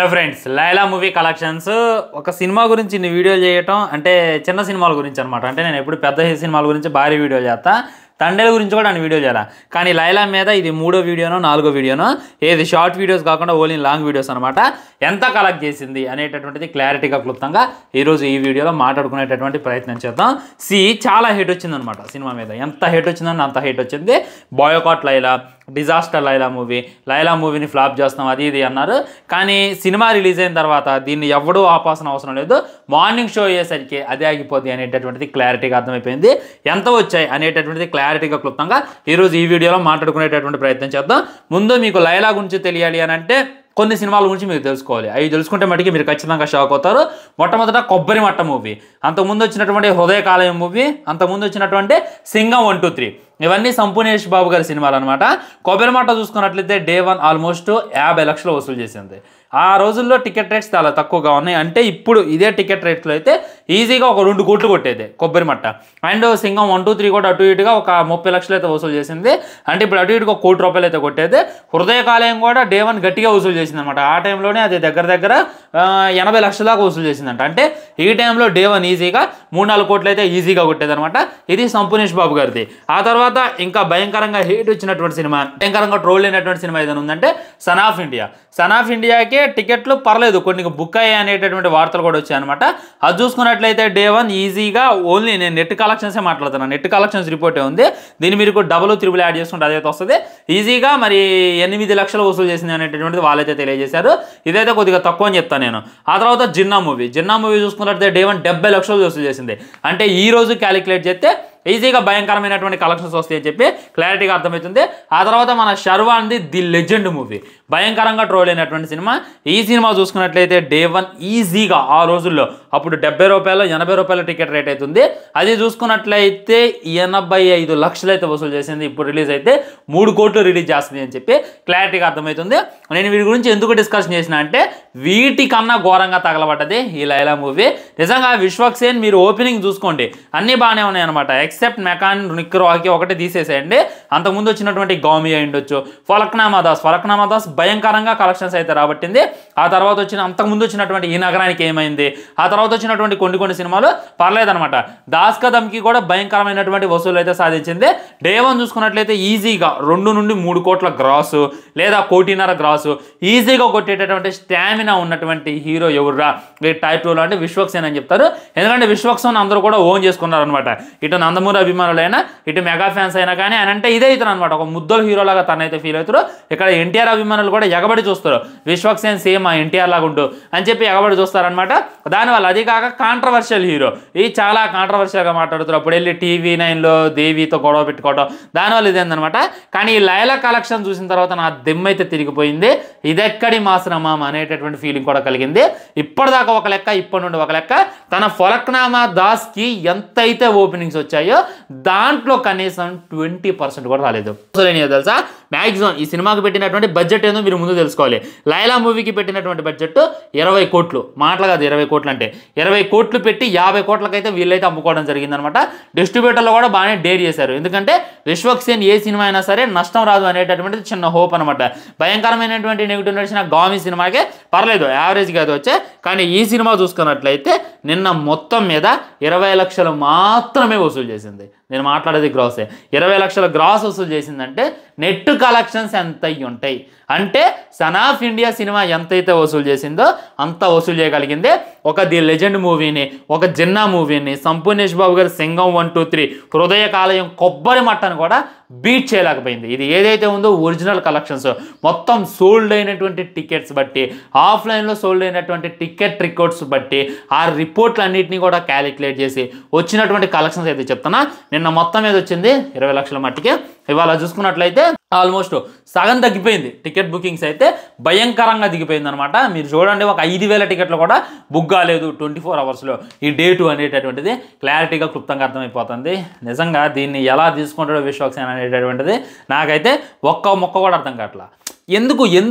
Hello friends, Laila movie collections ఒక cinema గురించి ఇన్ని వీడియోలు చేయటం అంటే చిన్న సినిమాల గురించి అనమాట. అంటే నేను ఎప్పుడు పెద్ద సినిమాల గురించి భారీ వీడియోలు చేస్తా, తండేల గురించి కూడా నేను వీడియో చేయాలి. కానీ లైలా మీద ఇది 3వ వీడియోనో 4వ వీడియోనో, ఏది షార్ట్ వీడియోస్ కాకుండా ఓన్లీ లాంగ్ వీడియోస్ అనమాట. ఎంత కలెక్ట్ చేసింది అనేటటువంటిది క్లారిటీగా క్లుప్తంగా ఈరోజు ఈ వీడియోలో మాట్లాడుకునేటటువంటి ప్రయత్నం చేద్దాం. చాలా హేట్ వచ్చిందనమాట సినిమా మీద. ఎంత హేట్ వచ్చిందని అంత హేట్ వచ్చింది. బాయ్కాట్ లైలా, డిజాస్టర్ లైలా మూవీని ఫ్లాప్ చేస్తాం అది ఇది అన్నారు. కానీ సినిమా రిలీజ్ అయిన తర్వాత దీన్ని ఎవడూ ఆపాల్సిన అవసరం లేదు. మార్నింగ్ షో అయ్యేసరికి అదే ఆగిపోద్ది అనేటటువంటిది క్లారిటీగా అర్థమైపోయింది. ఎంత వచ్చాయి అనేటటువంటిది క్లారిటీగా క్లుప్తంగా ఈరోజు ఈ వీడియోలో మాట్లాడుకునేటటువంటి ప్రయత్నం చేద్దాం. ముందు మీకు లైలా గురించి తెలియాలి అని అంటే కొన్ని సినిమాల గురించి మీరు తెలుసుకోవాలి. అవి తెలుసుకుంటే మటుకి మీరు ఖచ్చితంగా షాక్ అవుతారు. మొట్టమొదట కొబ్బరి మట్ట మూవీ, అంతకుముందు వచ్చినటువంటి హృదయ కాలేయం మూవీ, అంతకుముందు వచ్చినటువంటి సింగం 1, 2, 3 ఇవన్నీ సంపూర్ణేష్ బాబు గారి సినిమాలు అనమాట. కొబ్బరి మట్ట చూసుకున్నట్లయితే డే 1 ఆల్మోస్ట్ 50 లక్షలు వసూలు చేసింది. ఆ రోజుల్లో టికెట్ రేట్స్ చాలా తక్కువగా ఉన్నాయి. అంటే ఇప్పుడు ఇదే టికెట్ రేట్స్లో అయితే ఈజీగా ఒక 2 కోట్లు కొట్టేది కొబ్బరి మట్ట. అండ్ సింగం 1, 2, 3 కూడా అటు ఇటుగా ఒక 30 లక్షలు అయితే వసూలు చేసింది. అంటే ఇప్పుడు అటు ఇటుగా 1 కోటి రూపాయలు అయితే కొట్టేది. హృదయ కాలేయం కూడా డే 1 గట్టిగా వసూలు చేసింది అనమాట. ఆ టైంలోనే అది దగ్గర 80 లక్షల దాకా వసూలు చేసిందంట. అంటే ఈ టైంలో డే 1 ఈజీగా 3-4 కోట్లు అయితే ఈజీగా కొట్టేది అనమాట. ఇది సంపూర్ణేష్ బాబు గారిది. ఆ తర్వాత ఇంకా భయంకరంగా హేట్ వచ్చినటువంటి సినిమా, భయంకరంగా ట్రోల్ అయినటువంటి సినిమా ఏదైనా ఉందంటే సన్ ఆఫ్ ఇండియాకి టికెట్లు పర్లేదు కొన్ని బుక్ అయ్యాయి అనేటటువంటి వార్తలు కూడా వచ్చాయి అనమాట. అది చూసుకున్నట్లయితే డే 1 ఈజీగా ఓన్లీ నేను నెట్ కలెక్షన్సే మాట్లాడుతున్నాను. నెట్ కలెక్షన్స్ రిపోర్టే ఉంది. దీన్ని మీరు డబుల్ త్రిబుల్ యాడ్ చేసుకుంటే అదైతే వస్తుంది. ఈజీగా మరి 8 లక్షలు వసూలు చేసింది అనేటటువంటిది వాళ్ళైతే తెలియజేశారు. ఇదైతే కొద్దిగా తక్కువ అని చెప్తాను నేను. ఆ తర్వాత జిన్నా మూవీ చూసుకున్నట్లయితే డే 1 70 లక్షలు వసూలు చేసింది. అంటే ఈ రోజు క్యాలిక్యులేట్ చేస్తే ఈజీగా భయంకరమైనటువంటి కలెక్షన్స్ వస్తాయని చెప్పి క్లారిటీగా అర్థమవుతుంది. ఆ తర్వాత మన షర్వాన్ది ది లెజెండ్ మూవీ, భయంకరంగా ట్రోల్ అయినటువంటి సినిమా. ఈ సినిమా చూసుకున్నట్లయితే డే 1 ఈజీగా ఆ రోజుల్లో అప్పుడు 70 రూపాయలు 80 రూపాయల టికెట్ రేట్ అవుతుంది. అది చూసుకున్నట్లయితే 85 లక్షలు అయితే వసూలు చేసింది. ఇప్పుడు రిలీజ్ అయితే 3 కోట్లు రిలీజ్ చేస్తుంది అని చెప్పి క్లారిటీగా అర్థమవుతుంది. నేను వీటి గురించి ఎందుకు డిస్కషన్ చేసిన అంటే వీటికన్నా ఘోరంగా తగలబడ్డది ఈ లైలా మూవీ. నిజంగా విశ్వక్సేన్ మీరు ఓపెనింగ్ చూసుకోండి, అన్నీ బాగానే ఉన్నాయి అనమాట. ఎక్సెప్ట్ మెకాన్ నిక్ రాకీ ఒకటి తీసేసేయండి. అంతకుముందు వచ్చినటువంటి గౌమి అయ్యుండొచ్చు, ఫలక్నామా దాస్ భయంకరంగా కలెక్షన్స్ అయితే రాబట్టింది. ఆ తర్వాత అంతకుముందు వచ్చినటువంటి ఈ నగరానికి ఏమైంది, ఆ తర్వాత వచ్చినటువంటి కొన్ని సినిమాలు పర్లేదనమాట. దాస్ కా దమ్కి కూడా భయంకరమైనటువంటి వసూలు అయితే సాధించింది. డే 1 చూసుకున్నట్లయితే ఈజీగా 2 నుండి 3 కోట్ల గ్రాసు లేదా 1.5 గ్రాసు ఈజీగా కొట్టేటటువంటి స్టామినా ఉన్నటువంటి హీరో ఎవర్రా ఈ టైప్ 2లో అంటే విశ్వక్సేన్ అని చెప్తారు. ఎందుకంటే విశ్వక్సేన్ అందరూ కూడా ఓన్ చేసుకున్నారు అనమాట. ఇటు నందమూరి అభిమానులైనా ఇటు మెగా ఫ్యాన్స్ అయినా కానీ ఆయన అంటే ఇదే అవుతారు అనమాట. ఒక ముద్దల హీరోలాగా తనైతే ఫీల్ అవుతారు. ఇక్కడ ఎన్టీఆర్ అభిమానులు కూడా ఎగబడి చూస్తారు, విశ్వక్సేన్ సేమ్ ఆ ఎన్టీఆర్ లాగా ఉంటూ అని చెప్పి ఎగబడి చూస్తారనమాట. దానివల్ల అది కాక కాంట్రవర్షియల్ హీరో, ఇది చాలా కాంట్రవర్షియల్గా మాట్లాడుతారు. అప్పుడు వెళ్ళి TV9లో దేవితో గొడవ పెట్టుకోవడం, దానివల్ల ఇదేందనమాట. కానీ ఈ లైలా కలెక్షన్ చూసిన తర్వాత నా దెమ్మైతే తిరిగిపోయింది. ఇదెక్కడి మాసరమామ అనేటటువంటి ఫీలింగ్ కూడా కలిగింది. ఇప్పటిదాకా ఒక లెక్క, ఇప్పటి నుండి ఒక లెక్క. తన ఫలక్నామా దాస్కి ఎంతైతే ఓపెనింగ్స్ వచ్చాయో దాంట్లో కనీసం 20% కూడా రాలేదు. తెలుసా మ్యాక్సిమం ఈ సినిమాకి పెట్టినటువంటి బడ్జెట్ ఏందో మీరు ముందు తెలుసుకోవాలి. లైలా మూవీకి పెట్టినటువంటి బడ్జెట్ 20 కోట్లు, మాటలు కాదు 20 కోట్లు అంటే 20 కోట్లు పెట్టి 50 కోట్లకైతే వీళ్ళైతే అమ్ముకోవడం జరిగిందనమాట. డిస్ట్రిబ్యూటర్లు కూడా బాగానే డేర్ చేశారు. ఎందుకంటే విశ్వక్సేన్ ఏ సినిమా అయినా సరే నష్టం రాదు అనేటటువంటిది చిన్న హోప్ అనమాట. భయంకరమైనటువంటి నెగిటివ్ నడిచిన గామి సినిమాకే పర్లేదు యావరేజ్గా అది వచ్చే. కానీ ఈ సినిమా చూసుకున్నట్లయితే నిన్న మొత్తం మీద 20 లక్షలు మాత్రమే వసూలు చేసింది. నేను మాట్లాడేది గ్రాసే. 20 లక్షల గ్రాస్ వసూలు చేసిందంటే నెట్ కలెక్షన్స్ ఎంత ఉంటాయి అంటే సన్ ఆఫ్ ఇండియా సినిమా ఎంతైతే వసూలు చేసిందో అంత వసూలు చేయగలిగింది. ఒక ది లెజెండ్ మూవీని, ఒక జిన్నా మూవీని, సంపూర్ణేష్ బాబు గారి సింగం 1, 2, 3, హృదయ కాలేయం, కొబ్బరి మట్టను కూడా బీట్ చేయలేకపోయింది. ఇది ఏదైతే ఉందో ఒరిజినల్ కలెక్షన్స్ మొత్తం సోల్డ్ అయినటువంటి టికెట్స్ బట్టి, ఆఫ్లైన్లో సోల్డ్ అయినటువంటి టికెట్ రికార్డ్స్ బట్టి ఆ రిపోర్ట్లు అన్నింటినీ కూడా క్యాలిక్యులేట్ చేసి వచ్చినటువంటి కలెక్షన్స్ అయితే చెప్తున్నా. నిన్న మొత్తం మీద వచ్చింది 20 లక్షల మట్టికి. ఇవాళ చూసుకున్నట్లయితే ఆల్మోస్ట్ సగం తగ్గిపోయింది. టికెట్ బుకింగ్స్ అయితే భయంకరంగా దిగిపోయింది అనమాట. మీరు చూడండి, ఒక 5,000 టికెట్లు కూడా బుక్ కాలేదు 24 అవర్స్లో. ఈ డే 2 అనేటటువంటిది క్లారిటీగా క్లుప్తంగా అర్థమైపోతుంది. నిజంగా దీన్ని ఎలా తీసుకుంటాడో విశ్వక్సేన్ అనేటటువంటిది నాకైతే ఒక్క మొక్క కూడా అర్థం కావట్లా. ఎందుకు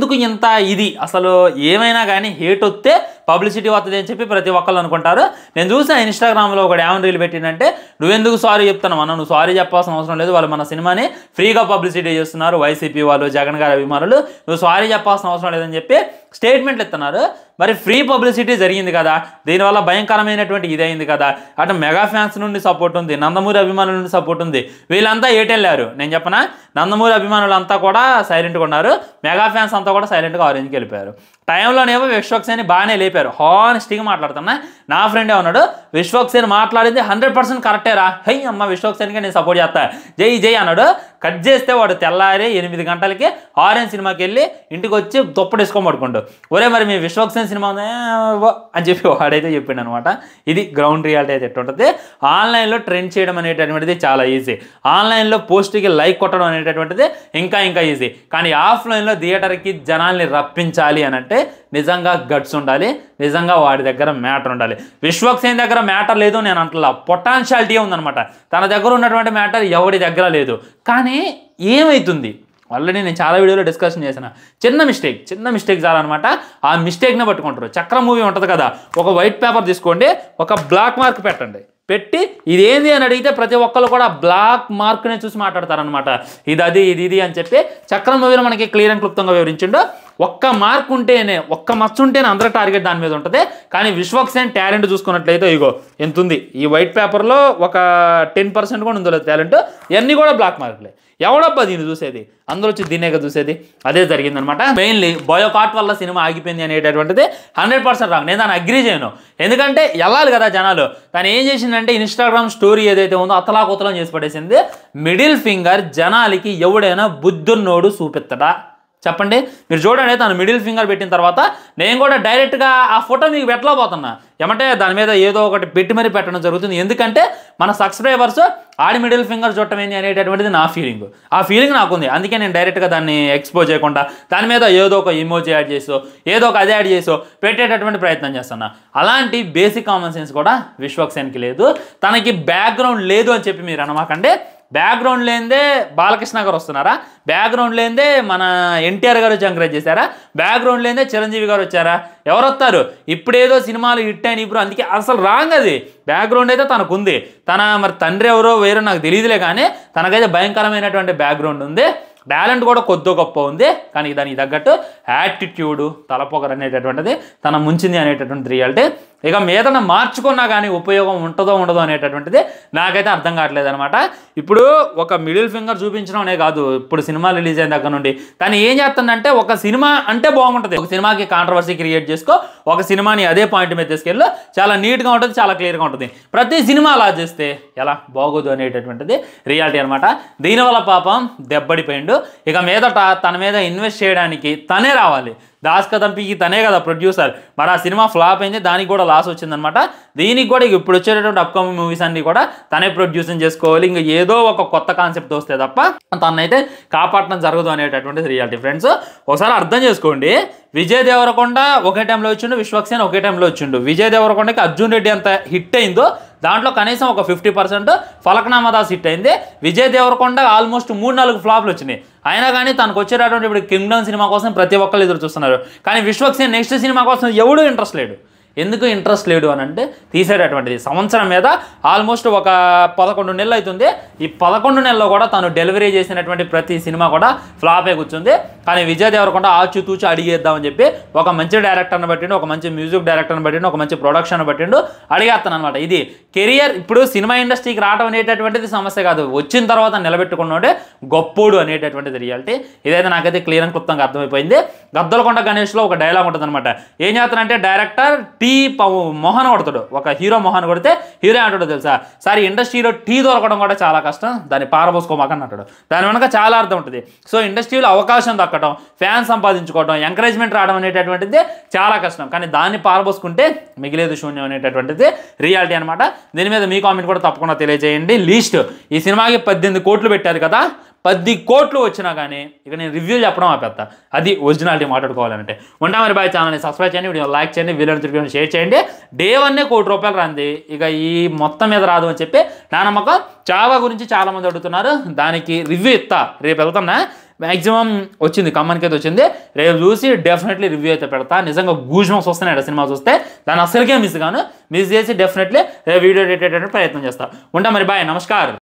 ఇంత ఇది అసలు ఏమైనా కానీ హేట్ వస్తే పబ్లిసిటీ వస్తుంది అని చెప్పి ప్రతి ఒక్కళ్ళు అనుకుంటారు. నేను చూసాను ఇన్స్టాగ్రామ్లో ఒకటి ఏమని రీల్ పెట్టిందంటే, నువ్వెందుకు సారీ చెప్తాను అన్న, నువ్వు సారీ చెప్పాల్సిన అవసరం లేదు, వాళ్ళు మన సినిమాని ఫ్రీగా పబ్లిసిటీ చేస్తున్నారు వైసీపీ వాళ్ళు, జగన్ గారి అభిమానులు, నువ్వు సారీ చెప్పాల్సిన అవసరం లేదని చెప్పి స్టేట్మెంట్లు ఇస్తున్నారు. మరి ఫ్రీ పబ్లిసిటీ జరిగింది కదా, దీనివల్ల భయంకరమైనటువంటి ఇదైంది కదా. అటు మెగా ఫ్యాన్స్ నుండి సపోర్ట్ ఉంది, నందమూరి అభిమానుల నుండి సపోర్ట్ ఉంది. వీళ్ళంతా ఏటెళ్ళారు నేను చెప్పనా, నందమూరి అభిమానులు అంతా కూడా సైలెంట్గా ఉన్నారు, మెగా ఫ్యాన్స్ అంతా కూడా సైలెంట్గా ఆరెంజ్కి వెళ్ళిపోయారు. టైంలోనేమో విశ్వక్సేన్ని బాగానే లేపారు, హానెస్టీగా మాట్లాడుతున్నా. నా ఫ్రెండే ఉన్నాడు, విశ్వక్సేన్ మాట్లాడింది 100% కరెక్టేరా, హై అమ్మ విశ్వక్సేన్కి నేను సపోర్ట్ చేస్తా, జై జై అన్నాడు. కట్ చేస్తే వాడు తెల్లారి 8 గంటలకి ఆరెంజ్ సినిమాకి వెళ్ళి ఇంటికి వచ్చి దుప్పటేసుకొని పడుకుంటూ, ఒరే మరి మీ విశ్వక్సేన్ సినిమా అని చెప్పి వాడైతే చెప్పిండు అనమాట. ఇది గ్రౌండ్ రియాలిటీ అయితే ఎట్టుంటుంది. ఆన్లైన్లో ట్రెండ్ చేయడం అనేటటువంటిది చాలా ఈజీ, ఆన్లైన్లో పోస్ట్కి లైక్ కొట్టడం అనేటటువంటిది ఇంకా ఈజీ. కానీ ఆఫ్లైన్లో థియేటర్కి జనాల్ని రప్పించాలి అని అంటే నిజంగా గట్స్ ఉండాలి, నిజంగా వాడి దగ్గర మ్యాటర్ ఉండాలి. విశ్వక్సేన్ దగ్గర మ్యాటర్ లేదు నేను అంటలా, పొటాన్షియాలిటీ ఉందనమాట. తన దగ్గర ఉన్నటువంటి మ్యాటర్ ఎవడి దగ్గర లేదు. కానీ ఏమవుతుంది, ఆల్రెడీ నేను చాలా వీడియోలో డిస్కషన్ చేసిన, చిన్న మిస్టేక్ చాలన్నమాట. ఆ మిస్టేక్నే పట్టుకుంటారు. చక్రం మూవీ ఉంటుంది కదా, ఒక వైట్ పేపర్ తీసుకోండి, ఒక బ్లాక్ మార్క్ పెట్టండి, పెట్టి ఇదేంది అని అడిగితే ప్రతి ఒక్కరు కూడా బ్లాక్ మార్క్నే చూసి మాట్లాడతారనమాట. ఇది అని చెప్పి చక్రం మూవీలో మనకి క్లియర్ అండ్ క్లుప్తంగా వివరించిండు. ఒక్క మార్క్ ఉంటేనే, ఒక్క మచ్చ ఉంటేనే అందరూ టార్గెట్ దాని మీద ఉంటుంది. కానీ విశ్వక్సేన్ టాలెంట్ చూసుకున్నట్లయితే ఇగో ఎంత ఉంది, ఈ వైట్ పేపర్లో ఒక 10% కూడా ఉందో లేదు టాలెంట్, ఇవన్నీ కూడా బ్లాక్ మార్కులే. ఎవడబ్బా దీన్ని చూసేది, అందరూ వచ్చి దీన్నేగా చూసేది. అదే జరిగిందనమాట. మెయిన్లీ బాయోకాట్ వల్ల సినిమా ఆగిపోయింది అనేటటువంటిది 100% రాంగ్. నేను దాన్ని అగ్రీ చేయను, ఎందుకంటే వెళ్ళాలి కదా జనాలు. దాన్ని ఏం చేసిందంటే ఇన్స్టాగ్రామ్ స్టోరీ ఏదైతే ఉందో అతలాకుతలం చేసి పడేసింది. మిడిల్ ఫింగర్ జనాలకి ఎవడైనా బుద్ధున్నోడు చూపిస్తాడా చెప్పండి. మీరు చూడండి, తను మిడిల్ ఫింగర్ పెట్టిన తర్వాత నేను కూడా డైరెక్ట్గా ఆ ఫోటో మీకు పెట్టలేకపోతున్నా, ఏమంటే దాని మీద ఏదో ఒకటి పెట్టి మరీ పెట్టడం జరుగుతుంది. ఎందుకంటే మన సబ్స్క్రైబర్స్ ఆడి మిడిల్ ఫింగర్ చూడటం ఏంటి అనేటటువంటిది నా ఫీలింగ్, ఆ ఫీలింగ్ నాకుంది. అందుకే నేను డైరెక్ట్గా దాన్ని ఎక్స్పోజ్ చేయకుండా దాని మీద ఏదో ఒక ఇమోజీ యాడ్ చేసో ఏదో ఒక అది యాడ్ చేసో పెట్టేటటువంటి ప్రయత్నం చేస్తున్నా. అలాంటి బేసిక్ కామన్ సెన్స్ కూడా విశ్వక్సేన్కి లేదు. తనకి బ్యాక్గ్రౌండ్ లేదు అని చెప్పి మీరు అనమాకండి. బ్యాక్గ్రౌండ్ లేనిదే బాలకృష్ణ గారు వస్తున్నారా, బ్యాక్గ్రౌండ్ లేనిదే మన ఎన్టీఆర్ గారు వచ్చి ఎంకరేజ్ చేశారా, బ్యాక్గ్రౌండ్ లేనిదే చిరంజీవి గారు వచ్చారా, ఎవరు వస్తారు? ఇప్పుడేదో సినిమాలు హిట్ అయిన ఇప్పుడు, అందుకే అసలు రాంగ్ అది. బ్యాక్గ్రౌండ్ అయితే తనకుంది, మరి తండ్రి ఎవరో వేరో నాకు తెలియదులే, కానీ తనకైతే భయంకరమైనటువంటి బ్యాక్గ్రౌండ్ ఉంది. టాలెంట్ కూడా కొద్దో గొప్ప ఉంది. కానీ దానికి తగ్గట్టు యాటిట్యూడు, తలపొగరు అనేటటువంటిది తన ముంచింది అనేటటువంటి రియాలిటీ. ఇక మీదన మార్చుకున్నా కానీ ఉపయోగం ఉంటుందో ఉండదో అనేటటువంటిది నాకైతే అర్థం కావట్లేదు అనమాట. ఇప్పుడు ఒక మిడిల్ ఫింగర్ చూపించడం అనే కాదు, ఇప్పుడు సినిమా రిలీజ్ అయిన దగ్గర నుండి తను ఏం చేస్తుందంటే, ఒక సినిమా అంటే బాగుంటుంది, ఒక సినిమాకి కాంట్రవర్సీ క్రియేట్ చేసుకో, ఒక సినిమాని అదే పాయింట్ మీద తీసుకెళ్ళు, చాలా నీట్గా ఉంటుంది, చాలా క్లియర్గా ఉంటుంది. ప్రతి సినిమా అలా చేస్తే ఎలా బాగోదు అనేటటువంటిది రియాలిటీ అనమాట. దీనివల్ల పాపం దెబ్బడిపోయిండు. ఇక మీదట తన మీద ఇన్వెస్ట్ చేయడానికి తనే రావాలి. దాస్ కదంపికి తనే కదా ప్రొడ్యూసర్. మరి ఆ సినిమా ఫ్లాప్ అయింది, దానికి కూడా లాస్ వచ్చిందనమాట. దీనికి కూడా ఇప్పుడు వచ్చేటటువంటి అప్కమింగ్ మూవీస్ అన్ని కూడా తనే ప్రొడ్యూసింగ్ చేసుకోవాలి. ఇంకా ఏదో ఒక కొత్త కాన్సెప్ట్ వస్తే తప్ప తనైతే కాపాడటం జరగదు అనేటటువంటిది రియాలిటీ. ఫ్రెండ్స్ ఒకసారి అర్థం చేసుకోండి, విజయ్ దేవరకొండ ఒకే టైంలో వచ్చిండు, విశ్వక్సేన్ ఒకే టైంలో వచ్చిండు. విజయ్ దేవరకొండకి అర్జున్ రెడ్డి ఎంత హిట్ అయిందో దాంట్లో కనీసం ఒక 50% ఫలక్నామా దాస్ హిట్ అయింది. విజయ్ దేవరకొండ ఆల్మోస్ట్ 3-4 ఫ్లాప్లు వచ్చినాయి. అయినా కానీ తనకు వచ్చేటటువంటి ఇప్పుడు కింగ్డమ్ సినిమా కోసం ప్రతి ఒక్కళ్ళు ఎదురు చూస్తున్నారు. కానీ విశ్వక్సేన్ నెక్స్ట్ సినిమా కోసం ఎవడూ ఇంట్రెస్ట్ లేడు. ఎందుకు ఇంట్రెస్ట్ లేడు అని అంటే, తీసేటటువంటిది సంవత్సరం మీద ఆల్మోస్ట్ ఒక 11 నెలలు అవుతుంది. ఈ 11 నెలల్లో కూడా తను డెలివరీ చేసినటువంటి ప్రతి సినిమా కూడా ఫ్లాపే కూర్చుంది. కానీ విజయ్ దేవరకొండ ఆచితూచి అడిగేద్దామని చెప్పి ఒక మంచి డైరెక్టర్ని బట్టిండు, ఒక మంచి మ్యూజిక్ డైరెక్టర్ని బట్టిండు, ఒక మంచి ప్రొడక్షన్ బట్టిండు, అడిగేస్తాను అనమాట. ఇది కెరియర్. ఇప్పుడు సినిమా ఇండస్ట్రీకి రావడం అనేటటువంటిది సమస్య కాదు, వచ్చిన తర్వాత నిలబెట్టుకున్నాడే గొప్పోడు అనేటటువంటిది రియాలిటీ. ఇదైతే నాకైతే క్లియర్ అండ్ క్లుప్తంగా అర్థమైపోయింది. గద్దలకొండ గణేష్లో ఒక డైలాగ్ ఉంటుంది అనమాట. ఏం చేస్తానంటే, డైరెక్టర్ టీ మొహన్ కొడతాడు, ఒక హీరో మొహన్ కొడితే హీరో అంటాడు తెలుసా, సార్ ఇండస్ట్రీలో టీ దొరకడం కూడా చాలా కష్టం, దాన్ని పారబోసుకోమాకని అంటాడు. దాని వెనక చాలా అర్థం ఉంటుంది. సో ఇండస్ట్రీలో అవకాశం దక్కడం, ఫ్యాన్ సంపాదించుకోవడం, ఎంకరేజ్మెంట్ రావడం అనేటటువంటిది చాలా కష్టం. కానీ దాన్ని పారబోసుకుంటే మిగిలేదు శూన్యం అనేటటువంటిది రియాలిటీ అనమాట. దీని మీద మీ కామెంట్ కూడా తప్పకుండా తెలియజేయండి. లీస్ట్ ఈ సినిమాకి 18 కోట్లు పెట్టారు కదా, 10 కోట్లు వచ్చినా కానీ ఇక నేను రివ్యూ చెప్పడం ఆపేస్తా. అది ఒరిజినాలిటీ మాట్లాడుకోవాలంటే. ఉంటా మరి బాయ్. ఛానల్ని సబ్స్క్రైబ్ చేయండి, వీడియో లైక్ చేయండి, వీడియోని షేర్ చేయండి. డే 1 కోటి రూపాయలు రాంది, ఇక ఈ మొత్తం మీద రాదు అని చెప్పి నా నమ్మకం. చావా గురించి చాలామంది అడుగుతున్నారు, దానికి రివ్యూ ఇస్తా. రేపు వెళ్తున్నా, మ్యాక్సిమం వచ్చింది, కమ్మన్కి అయితే వచ్చింది. రేపు చూసి డెఫినెట్లీ రివ్యూ అయితే పెడతా. నిజంగా గూజ్బంప్స్ వస్తున్నాయి సినిమా చూస్తే, దాన్ని అసలుకే మిస్ చేసి డెఫినెట్లీ రేపు వీడియో పెట్టేటటువంటి ప్రయత్నం చేస్తా. ఉంటా మరి బాయ్, నమస్కారం.